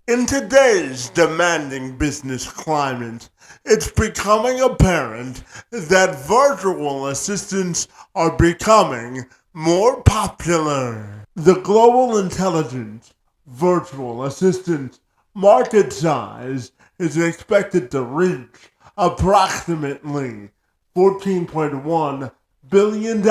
In today's demanding business climate, it's becoming apparent that virtual assistants are becoming more popular. The global intelligence virtual assistant market size is expected to reach approximately $14.1 billion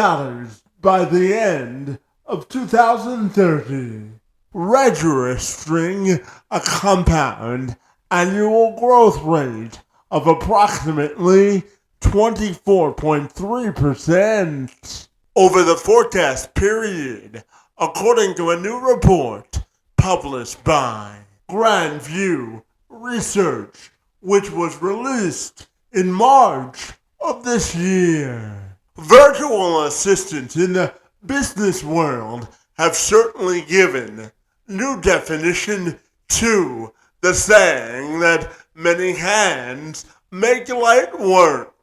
by the end of 2030, registering a compound annual growth rate of approximately 24.3% over the forecast period, according to a new report published by Grand View Research, which was released in March of this year. Virtual assistants in the business world have certainly given new definition to the saying that many hands make light work.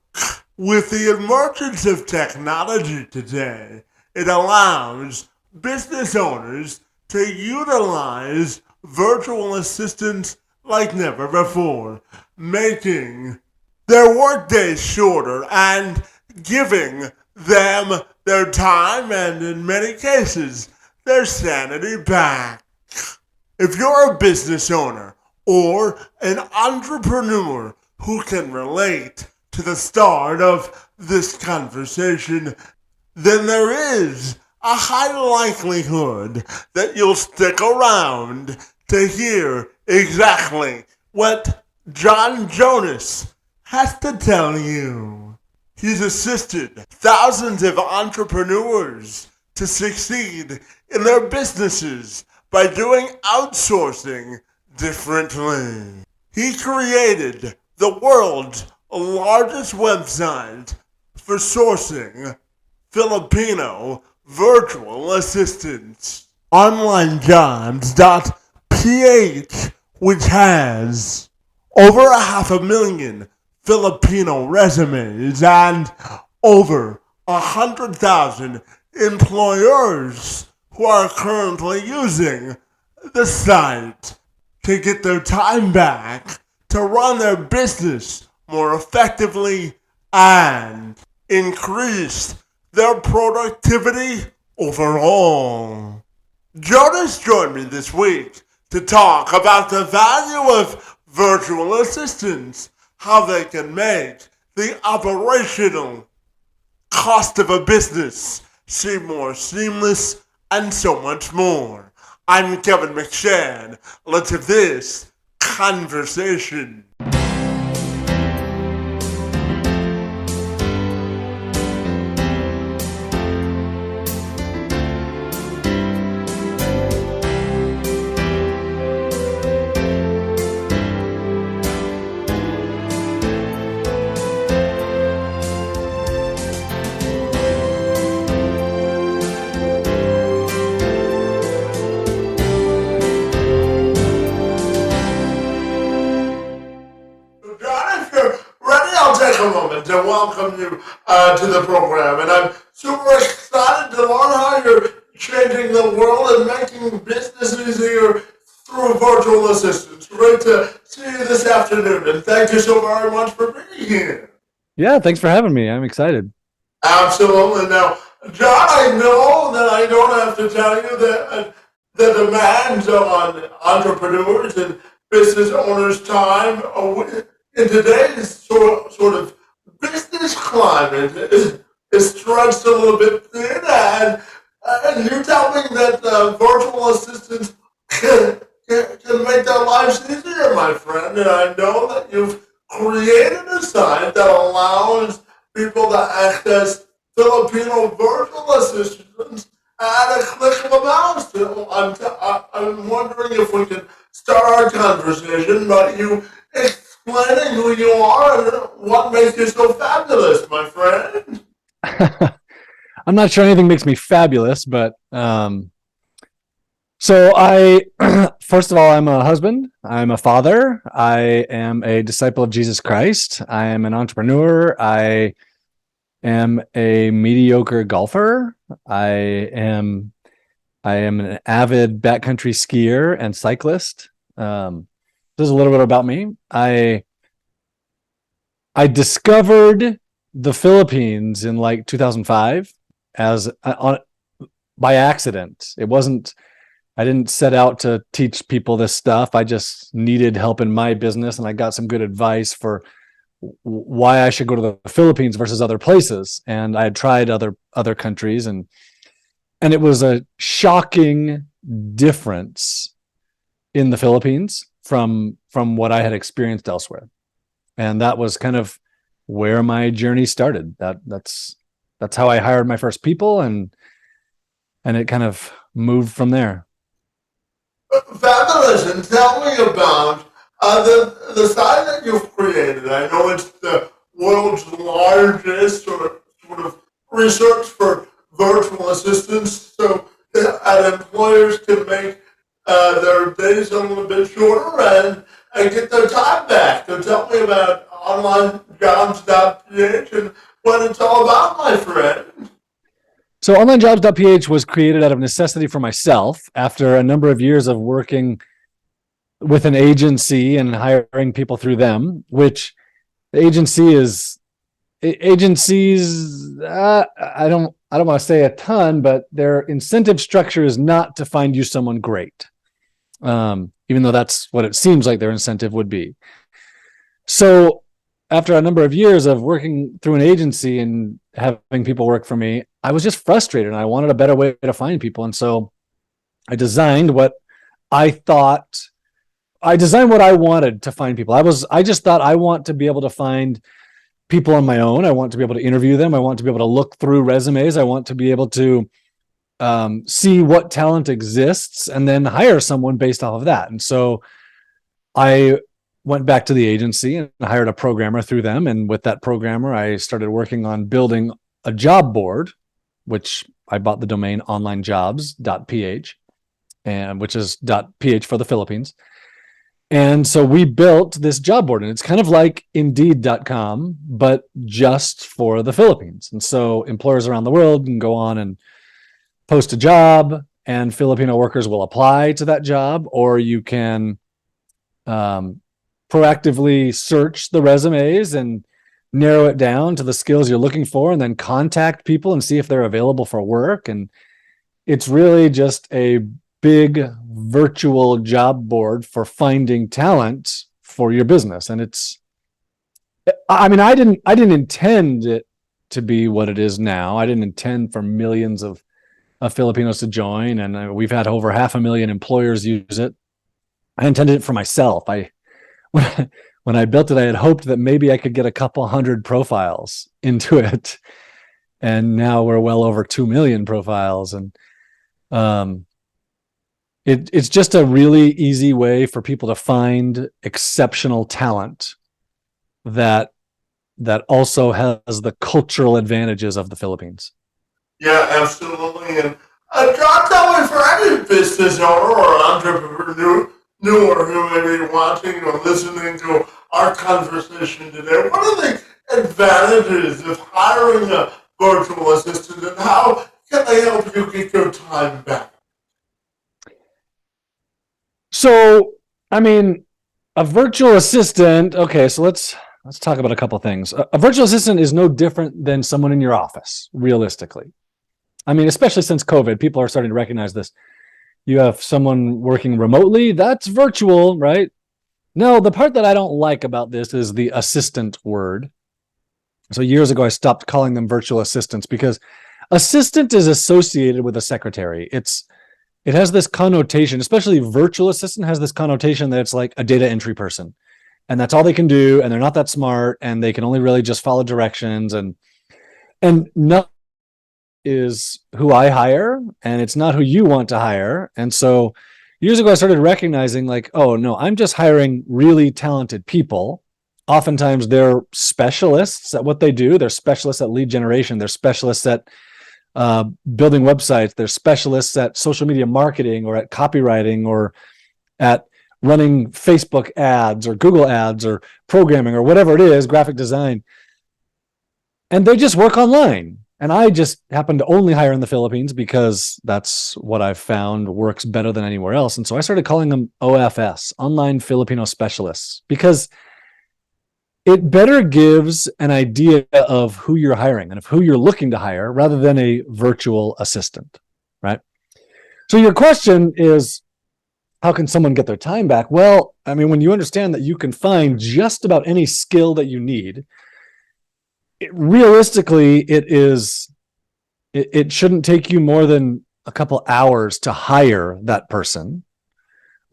With the emergence of technology today, it allows business owners to utilize virtual assistants like never before, making their workdays shorter and giving them their time and, in many cases, their sanity back. If you're a business owner or an entrepreneur who can relate to the start of this conversation, then there is a high likelihood that you'll stick around to hear exactly what Jonas has to tell you. He's assisted thousands of entrepreneurs to succeed in their businesses by doing outsourcing differently. He created the world's largest website for sourcing Filipino virtual assistants, Onlinejobs.ph, which has over 500,000 Filipino resumes and over 100,000 employers who are currently using the site to get their time back to run their business more effectively and increase their productivity overall. Jonas joined me this week to talk about the value of virtual assistants, how they can make the operational cost of a business seem more seamless, and so much more. I'm Kevin McShann. Let's have this conversation. A moment to welcome you to the program, and I'm super excited to learn how you're changing the world and making business easier through virtual assistants. Great to see you this afternoon, and thank you so very much for being here. Yeah, thanks for having me. I'm excited. Absolutely. Now, John, I know that I don't have to tell you that the demands on entrepreneurs and business owners' time in today's sort of business climate is stretched a little bit thin, and you tell me that virtual assistants can make their lives easier, my friend. And I know that you've created a site that allows people to access Filipino virtual assistants at a click of a mouse. I'm wondering if we can start our conversation by you explaining who you are and what makes you so fabulous, my friend. I'm not sure anything makes me fabulous, but so I, first of all, I'm a husband. I'm a father. I am a disciple of Jesus Christ. I am an entrepreneur. I am a mediocre golfer. I am an avid backcountry skier and cyclist. This is a little bit about me. I discovered the Philippines in like 2005 as by accident. It wasn't, I didn't set out to teach people this stuff. I just needed help in my business, and I got some good advice for why I should go to the Philippines versus other places. And I had tried other countries, and it was a shocking difference in the Philippines from what I had experienced elsewhere. And that was kind of where my journey started. That's how I hired my first people, and it kind of moved from there. Fabulous. And tell me about the site that you've created. I know it's the world's largest sort of research for virtual assistants, so that employers can make their days a little bit shorter and get their time back. So tell me about Onlinejobs.ph and what it's all about, my friend. So Onlinejobs.ph was created out of necessity for myself after a number of years of working with an agency and hiring people through them, which the agencies, I don't want to say a ton, but their incentive structure is not to find you someone great. Even though that's what it seems like their incentive would be. So after a number of years of working through an agency and having people work for me, I was just frustrated and I wanted a better way to find people. And so I designed what I wanted to find people. I just thought I want to be able to find people on my own. I want to be able to interview them. I want to be able to look through resumes. I want to be able to see what talent exists and then hire someone based off of that. And so I went back to the agency and hired a programmer through them. And with that programmer, I started working on building a job board, which I bought the domain onlinejobs.ph, and which is .ph for the Philippines. And so we built this job board, and it's kind of like Indeed.com, but just for the Philippines. And so employers around the world can go on and post a job, and Filipino workers will apply to that job, or you can proactively search the resumes and narrow it down to the skills you're looking for, and then contact people and see if they're available for work. And it's really just a big virtual job board for finding talent for your business. And I didn't intend it to be what it is now. I didn't intend for millions of Filipinos to join, and we've had over 500,000 employers use it. I intended it for myself. When I built it, I had hoped that maybe I could get a couple hundred profiles into it, and now we're well over 2 million profiles. And it's just a really easy way for people to find exceptional talent that also has the cultural advantages of the Philippines. Yeah, absolutely. And John, tell me, for any business owner or entrepreneur who may be watching or listening to our conversation today, what are the advantages of hiring a virtual assistant, and how can they help you get your time back? So, a virtual assistant, okay, so let's talk about a couple of things. A virtual assistant is no different than someone in your office, realistically. Especially since COVID, people are starting to recognize this. You have someone working remotely, that's virtual, right? No, the part that I don't like about this is the assistant word. So years ago, I stopped calling them virtual assistants because assistant is associated with a secretary. It has this connotation, especially virtual assistant has this connotation that it's like a data entry person. And that's all they can do, and they're not that smart, and they can only really just follow directions, and not is who I hire, and it's not who you want to hire. And so years ago, I started recognizing like, oh no, I'm just hiring really talented people. Oftentimes they're specialists at what they do. They're specialists at lead generation. They're specialists at building websites. They're specialists at social media marketing, or at copywriting, or at running Facebook ads or Google ads or programming or whatever it is, graphic design. And they just work online. And I just happen to only hire in the Philippines because that's what I've found works better than anywhere else. And so I started calling them OFS, Online Filipino Specialists, because it better gives an idea of who you're hiring and of who you're looking to hire rather than a virtual assistant, right? So your question is, how can someone get their time back? Well, I mean, when you understand that you can find just about any skill that you need, realistically, it shouldn't take you more than a couple hours to hire that person,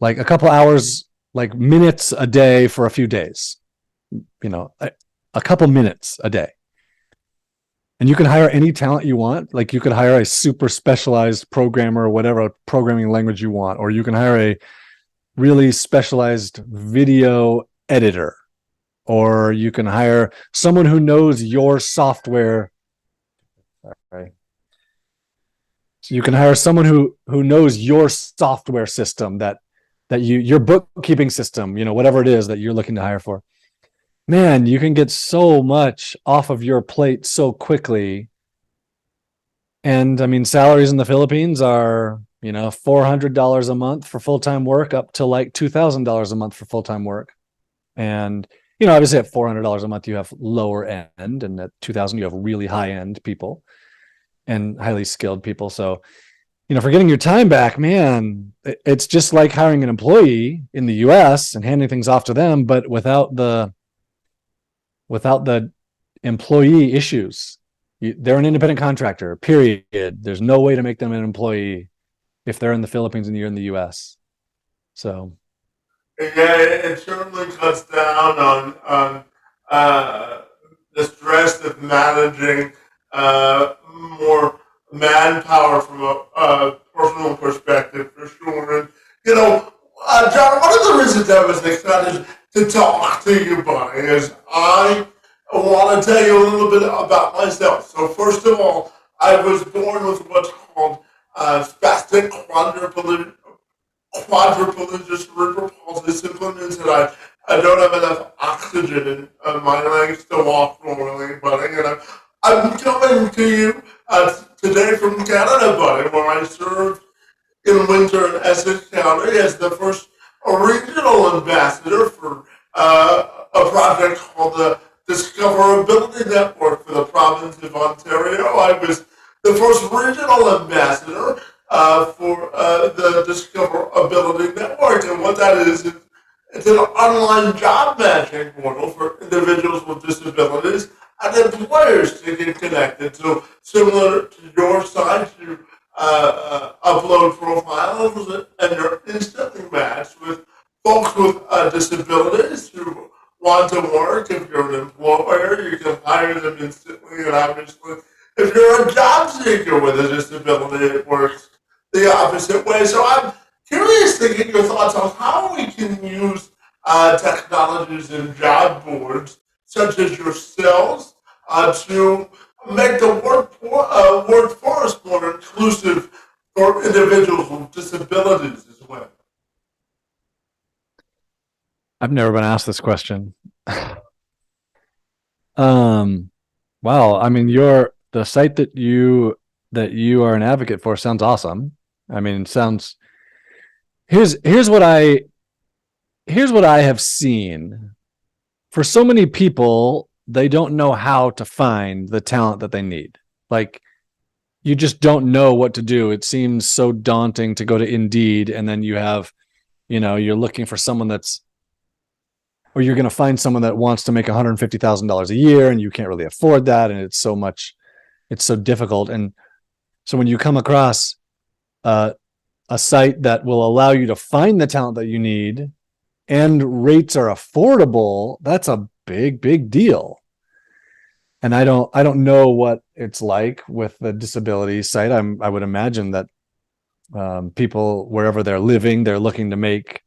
like a couple hours, like minutes a day for a few days, a couple minutes a day. And you can hire any talent you want. Like you could hire a super specialized programmer or whatever programming language you want, or you can hire a really specialized video editor, or you can hire someone who knows your software. Sorry. So you can hire someone who knows your software system, that your bookkeeping system, whatever it is that you're looking to hire for. Man, you can get so much off of your plate so quickly. And I mean, salaries in the Philippines are, $400 a month for full-time work up to like $2,000 a month for full-time work. And, obviously at $400 a month, you have lower end, and at 2,000, you have really high end people and highly skilled people. So, for getting your time back, man, it's just like hiring an employee in the US and handing things off to them, but without the employee issues. They're an independent contractor, period. There's no way to make them an employee if they're in the Philippines and you're in the US. So yeah, it certainly cuts down on the stress of managing more manpower from a personal perspective, for sure. And John, one of the reasons I was excited to talk to you, buddy, is I want to tell you a little bit about myself. So first of all, I was born with what's called spastic quadriplegia cerebral palsy. Simply means that I don't have enough oxygen in my legs to walk normally, buddy. And I'm coming to you today from Canada, buddy, where I served in winter in Essex County as the first regional ambassador for a project called the Discoverability Network for the province of Ontario. I was the first regional ambassador for the Discoverability Network, and what that is, it's an online job matching portal for individuals with disabilities and employers to get connected. So similar to your site, you upload profiles and you're instantly matched with folks with disabilities who want to work. If you're an employer, you can hire them instantly, and obviously, if you're a job seeker with a disability, it works the opposite way. So I'm curious to get your thoughts on how we can use technologies and job boards, such as yourselves, to make the workforce more inclusive for individuals with disabilities as well. I've never been asked this question. Wow. I mean, the site that you are an advocate for sounds awesome. I mean, here's what I have seen. For so many people, they don't know how to find the talent that they need. Like, you just don't know what to do. It seems so daunting to go to Indeed, and then you have, you're looking for someone or you're going to find someone that wants to make $150,000 a year, and you can't really afford that. And it's so difficult. And so when you come across a site that will allow you to find the talent that you need and rates are affordable, that's a big, big deal. And I don't know what it's like with the disability site. I would imagine that people, wherever they're living, they're looking to make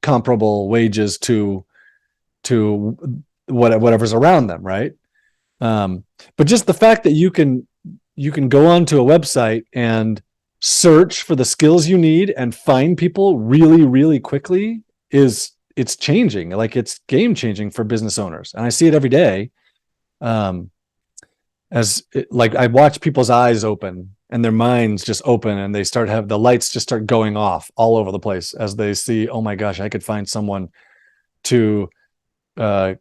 comparable wages to whatever's around them, right? But just the fact that you can go onto a website and search for the skills you need and find people really, really quickly it's changing. Like, it's game changing for business owners, and I see it every day. And like I watch people's eyes open and their minds just open, and they start have the lights just start going off all over the place as they see, oh my gosh, I could find someone to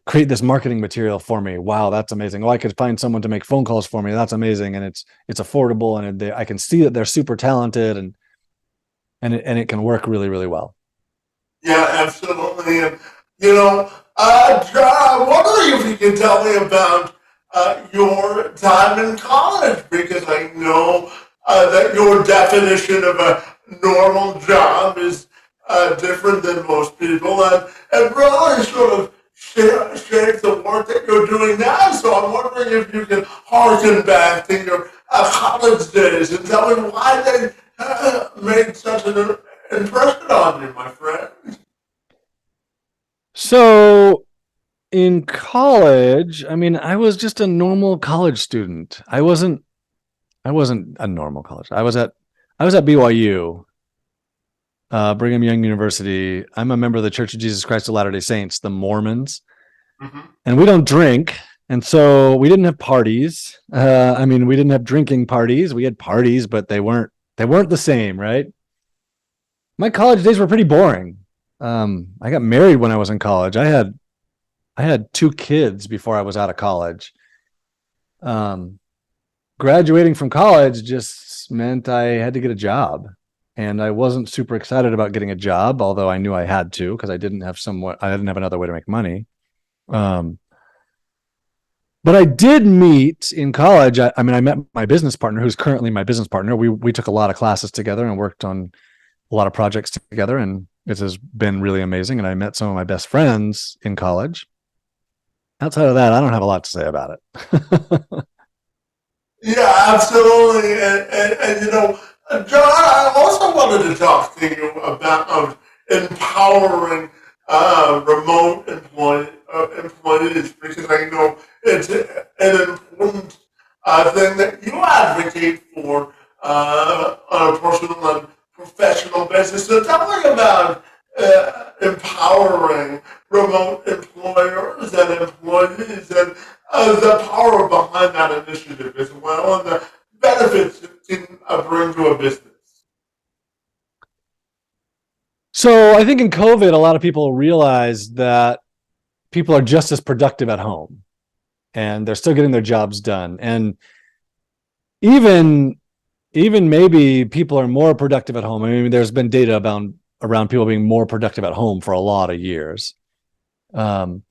create this marketing material for me. Wow, that's amazing. Oh, I could find someone to make phone calls for me. That's amazing, and it's affordable, and I can see that they're super talented, and it can work really, really well. Yeah, absolutely. And, John, I'm wondering if you can tell me about your time in college, because I know that your definition of a normal job is different than most people, and really sort of shapes the work that you're doing now. So I'm wondering if you can harken back to your college days and tell me why they made such an impression on you, my friend. So in college, I mean, I was just a normal college student. I wasn't a normal college. I was at BYU, Brigham Young University. I'm a member of the Church of Jesus Christ of Latter-day Saints, the Mormons, Mm-hmm. and we don't drink. And so we didn't have parties. I mean, we didn't have drinking parties. We had parties, but they weren't the same, right? My college days were pretty boring. I got married when I was in college. I had two kids before I was out of college. Um, Graduating from college just meant I had to get a job, and I wasn't super excited about getting a job, although I knew I had to because I didn't have another way to make money. Um, but I did meet in college. I mean, I met my business partner, who's currently my business partner. We took a lot of classes together and worked on a lot of projects together, and it has been really amazing. And I met some of my best friends in college. Outside of that, I don't have a lot to say about it. Yeah, absolutely. John, I also wanted to talk to you about empowering employees, because I know it's an important thing that you advocate for on a personal and professional basis. So tell me about empowering remote employers and employees, and the power behind that initiative as well, and the benefits it can bring to a business. So I think in COVID, a lot of people realized that people are just as productive at home, and they're still getting their jobs done. And even even maybe people are more productive at home. I mean, there's been data about around people being more productive at home for a lot of years. Um,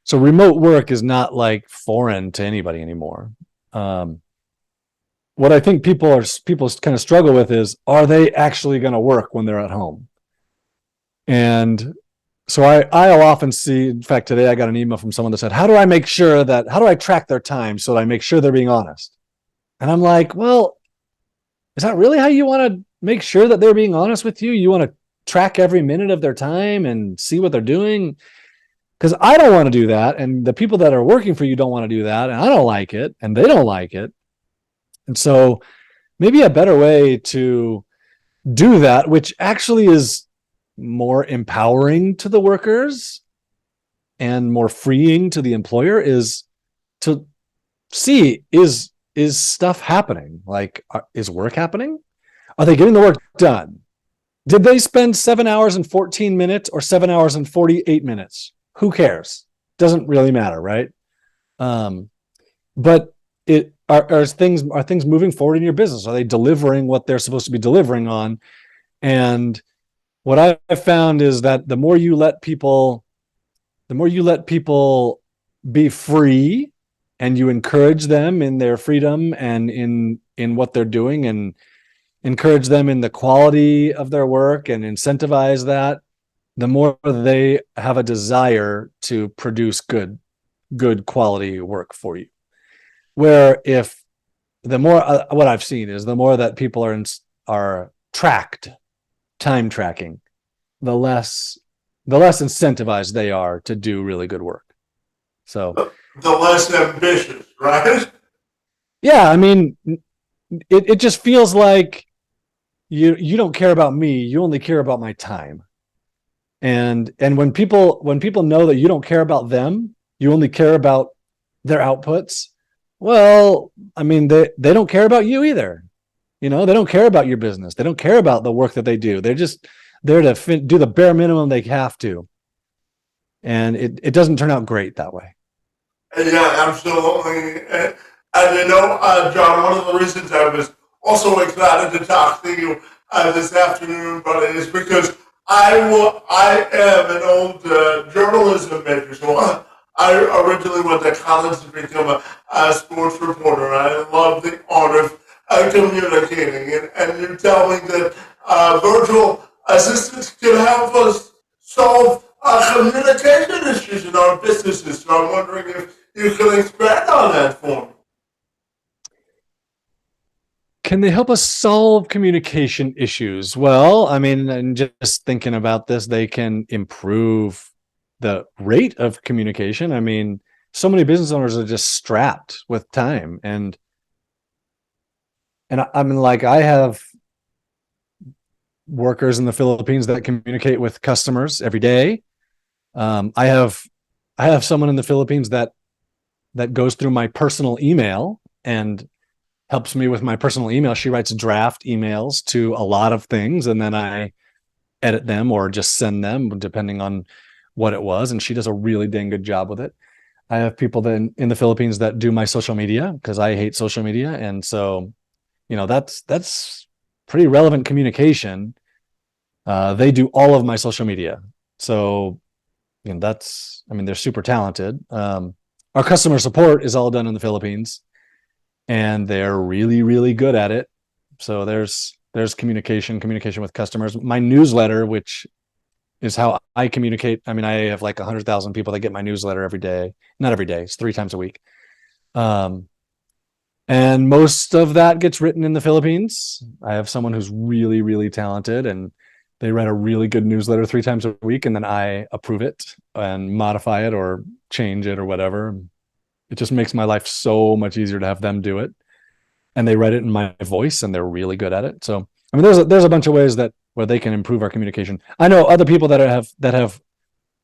so remote work is not like foreign to anybody anymore. Um, what I think people kind of struggle with is, are they actually going to work when they're at home? And so I'll often see, in fact, today I got an email from someone that said, how do I track their time so that I make sure they're being honest? And I'm like, well, is that really how you want to make sure that they're being honest with you? You want to track every minute of their time and see what they're doing? Because I don't want to do that. And the people that are working for you don't want to do that. And I don't like it. And they don't like it. And so maybe a better way to do that, which actually is more empowering to the workers and more freeing to the employer, is to see, is stuff happening? Like, is work happening? Are they getting the work done? Did they spend 7 hours and 14 minutes or 7 hours and 48 minutes? Who cares? Doesn't really matter, right? But are things moving forward in your business? Are they delivering what they're supposed to be delivering on? And what I've found is that the more you let people be free, and you encourage them in their freedom and in what they're doing, and encourage them in the quality of their work and incentivize that, the more they have a desire to produce good quality work for you. Where if the more what I've seen is, the more that people are tracked, time tracking, the less incentivized they are to do really good work. So The less ambitious, right? yeah, I mean, it just feels like you don't care about me, you only care about my time. And when people know that you don't care about them, you only care about their outputs, Well, I mean, they don't care about you either. You know, they don't care about your business. They don't care about the work that they do. They're just there to do the bare minimum they have to. And it doesn't turn out great that way. Yeah, absolutely. And John, one of the reasons I was also excited to talk to you this afternoon, buddy, is because I am an old journalism major, so I originally went to college to become a sports reporter. I love the art of communicating, and you tell me that virtual assistants can help us solve communication issues in our businesses. So I'm wondering if you can expand on that for me. Can they help us solve communication issues? Well, I mean, and just thinking about this, they can improve the rate of communication. I mean, so many business owners are just strapped with time. And I mean, like, I have workers in the Philippines that communicate with customers every day. I have someone in the Philippines that goes through my personal email and helps me with my personal email. She writes draft emails to a lot of things, and then I edit them or just send them depending on what it was. And she does a really dang good job with it. I have people that in the Philippines that do my social media because I hate social media. And so, that's pretty relevant communication. They do all of my social media. So, I mean, they're super talented. Our customer support is all done in the Philippines, and they're really, really good at it. So there's communication with customers. My newsletter, which is how I communicate. I mean, I have like 100,000 people that get my newsletter every day. Not every day, it's 3 times a week. And most of that gets written in the Philippines. I have someone who's really, really talented, and they write a really good newsletter 3 times a week, and then I approve it and modify it or change it or whatever. It just makes my life so much easier to have them do it. And they write it in my voice, and they're really good at it. So, I mean, there's a bunch of ways where they can improve our communication. I know other people that have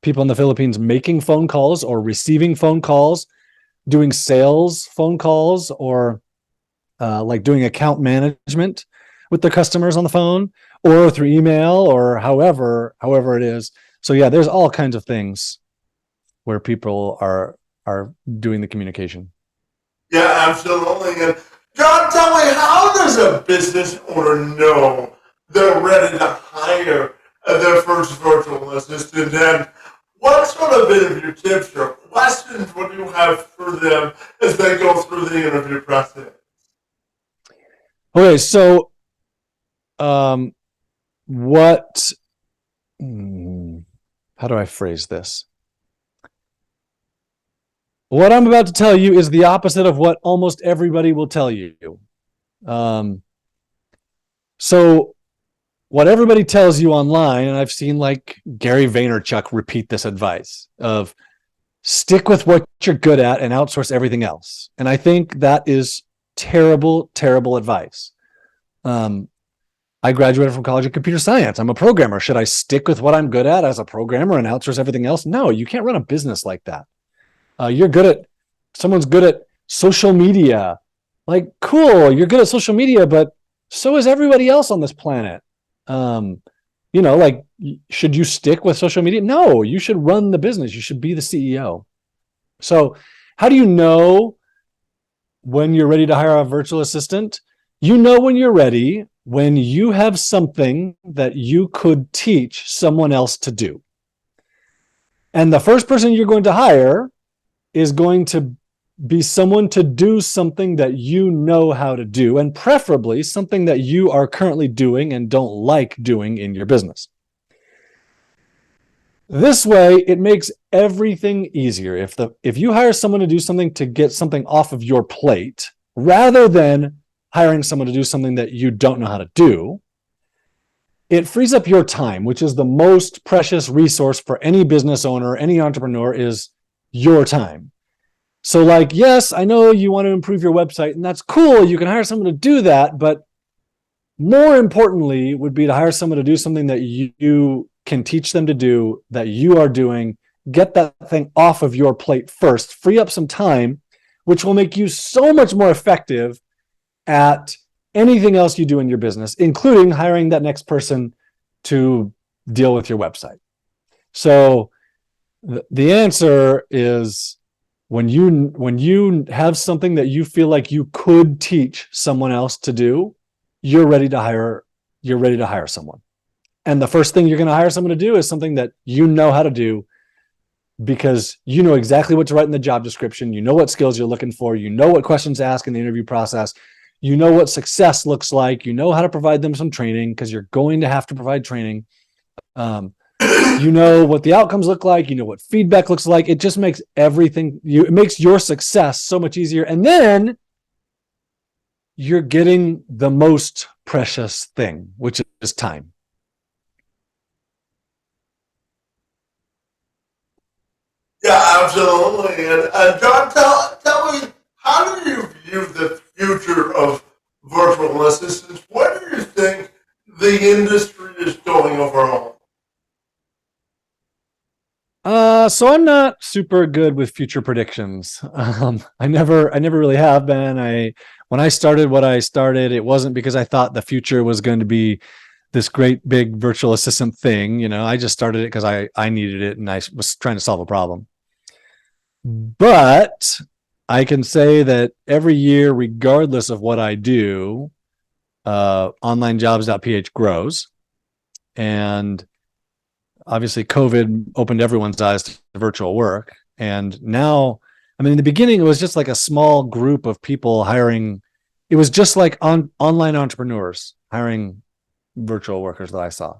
people in the Philippines making phone calls or receiving phone calls, doing sales phone calls, or like doing account management with the customers on the phone or through email or however it is. So yeah, there's all kinds of things where people are doing the communication. Yeah, absolutely. And John, tell me, how does a business owner know they're ready to hire their first virtual assistant? And what sort of interview tips or questions would you have for them as they go through the interview process? Okay, so um, what? How do I phrase this? What I'm about to tell you is the opposite of what almost everybody will tell you. Um, so what everybody tells you online, and I've seen like Gary Vaynerchuk repeat this advice of stick with what you're good at and outsource everything else. And I think that is terrible, terrible advice. I graduated from college of computer science. I'm a programmer. Should I stick with what I'm good at as a programmer and outsource everything else? No, you can't run a business like that. Someone's good at social media. Like, cool, you're good at social media, but so is everybody else on this planet. Like, should you stick with social media? No, you should run the business. You should be the CEO. So how do you know when you're ready to hire a virtual assistant? You know when you're ready when you have something that you could teach someone else to do. And the first person you're going to hire is going to be someone to do something that you know how to do, and preferably something that you are currently doing and don't like doing in your business. This way, it makes everything easier. If you hire someone to do something to get something off of your plate, rather than hiring someone to do something that you don't know how to do, it frees up your time, which is the most precious resource for any business owner, any entrepreneur, is your time. So like, yes, I know you want to improve your website, and that's cool. You can hire someone to do that. But more importantly would be to hire someone to do something that you can teach them to do, that you are doing. Get that thing off of your plate first. Free up some time which will make you so much more effective at anything else you do in your business, including hiring that next person to deal with your website. So the answer is when you have something that you feel like you could teach someone else to do, you're ready to hire someone. And the first thing you're going to hire someone to do is something that you know how to do, because you know exactly what to write in the job description. You know what skills you're looking for. You know what questions to ask in the interview process. You know what success looks like. You know how to provide them some training, because you're going to have to provide training. You know what the outcomes look like. You know what feedback looks like. It just makes it makes your success so much easier. And then you're getting the most precious thing, which is time. Yeah, absolutely. And John, tell me, how do you view the future of virtual assistants? Where do you think the industry is going overall? So I'm not super good with future predictions. I never really have been. When I started what I started, it wasn't because I thought the future was going to be this great big virtual assistant thing. You know, I just started it because I needed it and I was trying to solve a problem. But I can say that every year, regardless of what I do, Onlinejobs.ph grows. And obviously COVID opened everyone's eyes to virtual work. And now, I mean, in the beginning, it was just like a small group of people hiring. It was just like online entrepreneurs hiring virtual workers that I saw.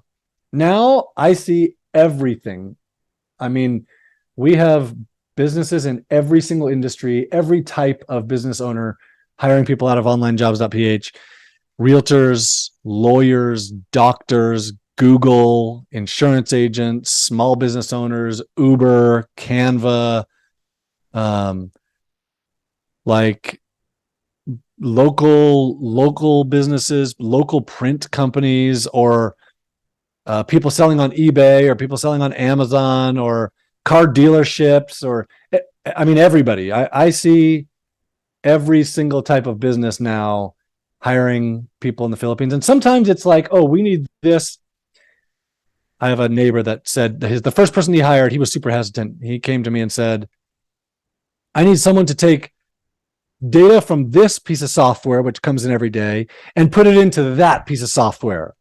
Now I see everything. I mean, we have businesses in every single industry, every type of business owner hiring people out of Onlinejobs.ph, realtors, lawyers, doctors, Google, insurance agents, small business owners, Uber, Canva, like local businesses, local print companies, or people selling on eBay, or people selling on Amazon, or car dealerships, or I mean, everybody. I see every single type of business now hiring people in the Philippines. And sometimes it's like, oh, we need this. I have a neighbor that said the first person he hired, he was super hesitant. He came to me and said, I need someone to take data from this piece of software, which comes in every day, and put it into that piece of software,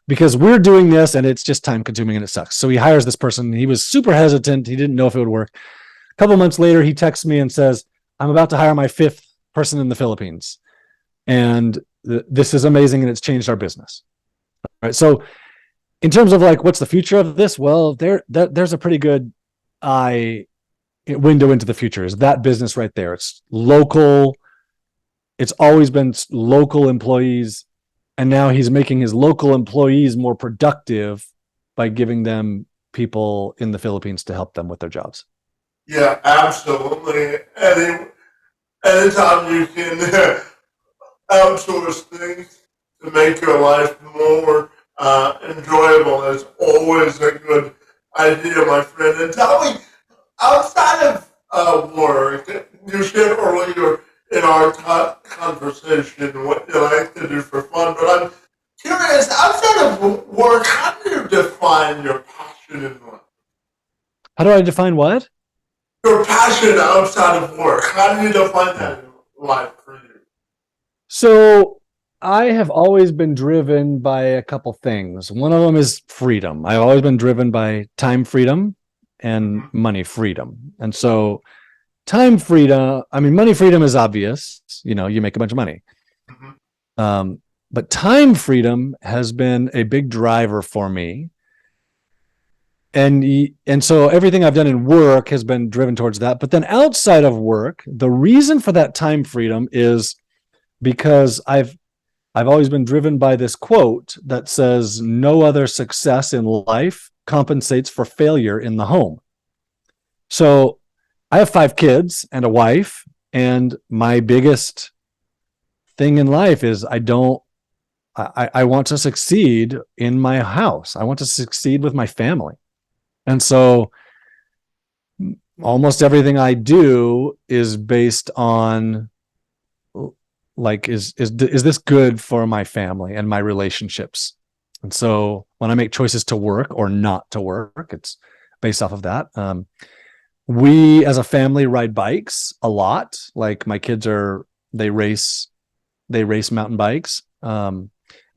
because we're doing this and it's just time consuming and it sucks. So he hires this person. He was super hesitant. He didn't know if it would work. A couple months later, he texts me and says, I'm about to hire my 5th person in the Philippines. And this is amazing. And it's changed our business. All right. So in terms of like, what's the future of this? Well, there's a pretty good window into the future. Is that business right there? It's local. It's always been local employees. And now he's making his local employees more productive by giving them people in the Philippines to help them with their jobs. Yeah, absolutely. Anytime you can outsource things to make your life more enjoyable is always a good idea, my friend. And tell me, outside of work, you shared earlier in our conversation what you like to do for fun, but I'm curious, outside of work, how do you define your passion in life? How do I define what? Your passion outside of work. How do you define that in life for you? So I have always been driven by a couple things. One of them is freedom. I've always been driven by time freedom and money freedom. And so time freedom, I mean, money freedom is obvious. You know, you make a bunch of money. But time freedom has been a big driver for me. And so everything I've done in work has been driven towards that. But then outside of work, the reason for that time freedom is because I've always been driven by this quote that says, no other success in life compensates for failure in the home. So I have 5 kids and a wife, and my biggest thing in life is I want to succeed in my house. I want to succeed with my family. And so almost everything I do is based on like is this good for my family and my relationships? And so when I make choices to work or not to work, it's based off of that. We as a family ride bikes a lot. Like my kids they race mountain bikes.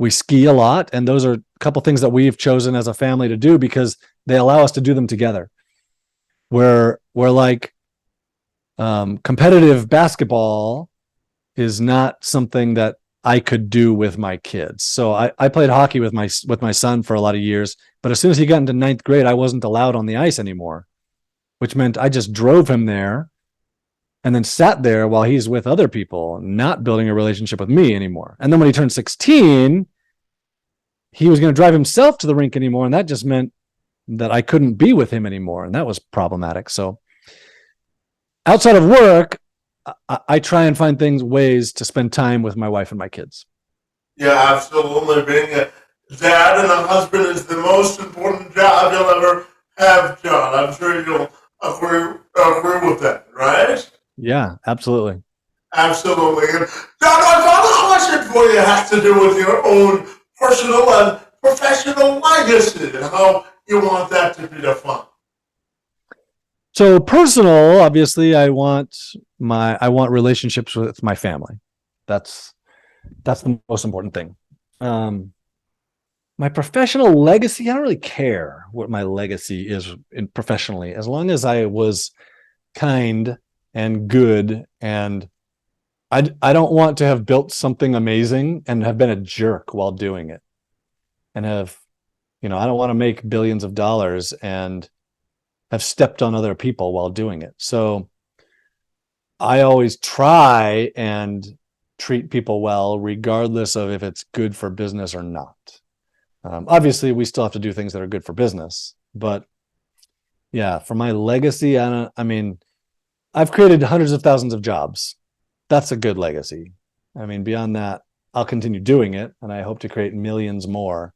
We ski a lot, and those are a couple things that we've chosen as a family to do because they allow us to do them together. We're like competitive basketball is not something that I could do with my kids. So I played hockey with my son for a lot of years, but as soon as he got into ninth grade, I wasn't allowed on the ice anymore, which meant I just drove him there and then sat there while he's with other people, not building a relationship with me anymore. And then when he turned 16, he was going to drive himself to the rink anymore, and that just meant that I couldn't be with him anymore, and that was problematic. So outside of work, I try and find ways to spend time with my wife and my kids. Yeah, absolutely. Being a dad and a husband is the most important job you'll ever have, John. I'm sure you'll agree with that, right? Yeah, absolutely. Absolutely. And John, my final question for you has to do with your own personal and professional legacy and how you want that to be defined. So personal, obviously, I want relationships with my family. That's the most important thing. My professional legacy, I don't really care what my legacy is professionally, as long as I was kind and good, and I don't want to have built something amazing and have been a jerk while doing it, and I don't want to make billions of dollars and have stepped on other people while doing it. So I always try and treat people well, regardless of if it's good for business or not. Obviously, we still have to do things that are good for business, but yeah, for my legacy, I've created hundreds of thousands of jobs. That's a good legacy. I mean, beyond that, I'll continue doing it, and I hope to create millions more.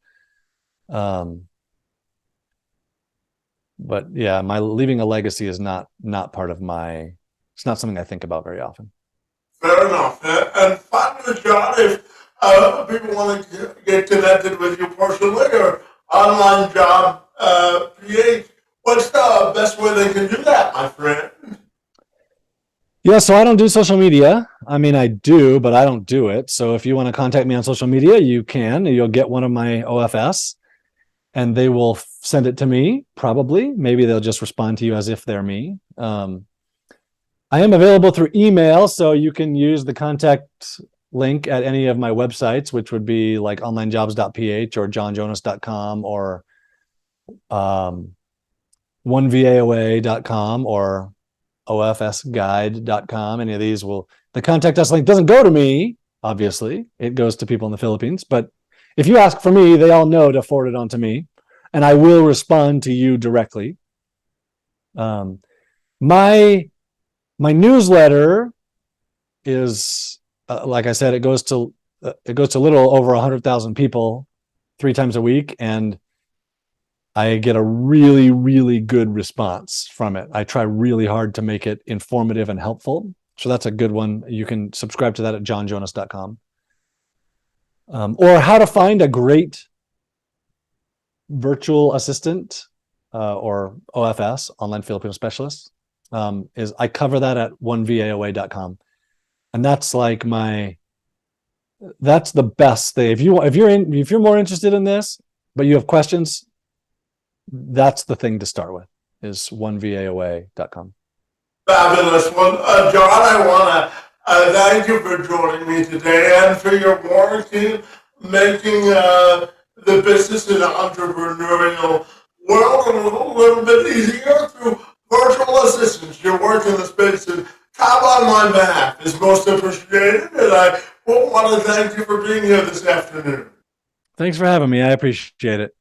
But yeah, my leaving a legacy is not part of my. It's not something I think about very often. Fair enough. And finally, John, if people want to get connected with you personally or Onlinejobs.ph, what's the best way they can do that, my friend? Yeah, so I don't do social media. I mean, I do, but I don't do it. So if you want to contact me on social media, you can. You'll get one of my OFS, and they will send it to me, probably. Maybe they'll just respond to you as if they're me. I am available through email, so you can use the contact link at any of my websites, which would be like onlinejobs.ph or johnjonas.com or 1vaoa.com or ofsguide.com. Any of these the contact us link doesn't go to me, obviously. It goes to people in the Philippines. But if you ask for me, they all know to forward it on to me, and I will respond to you directly. My newsletter is, like I said, it goes to a little over 100,000 people 3 times a week, and I get a really, really good response from it. I try really hard to make it informative and helpful. So that's a good one. You can subscribe to that at johnjonas.com. Or how to find a great virtual assistant or OFS, online Filipino specialist, is I cover that at 1vaoa.com. And that's like that's the best thing. If you're more interested in this, but you have questions, that's the thing to start with, is 1vaoa.com. Fabulous. Well, John, I want to thank you for joining me today and for your work in making the business and entrepreneurial world a little bit easier through virtual assistants. Your work in the space and time on my behalf is most appreciated, and I want to thank you for being here this afternoon. Thanks for having me. I appreciate it.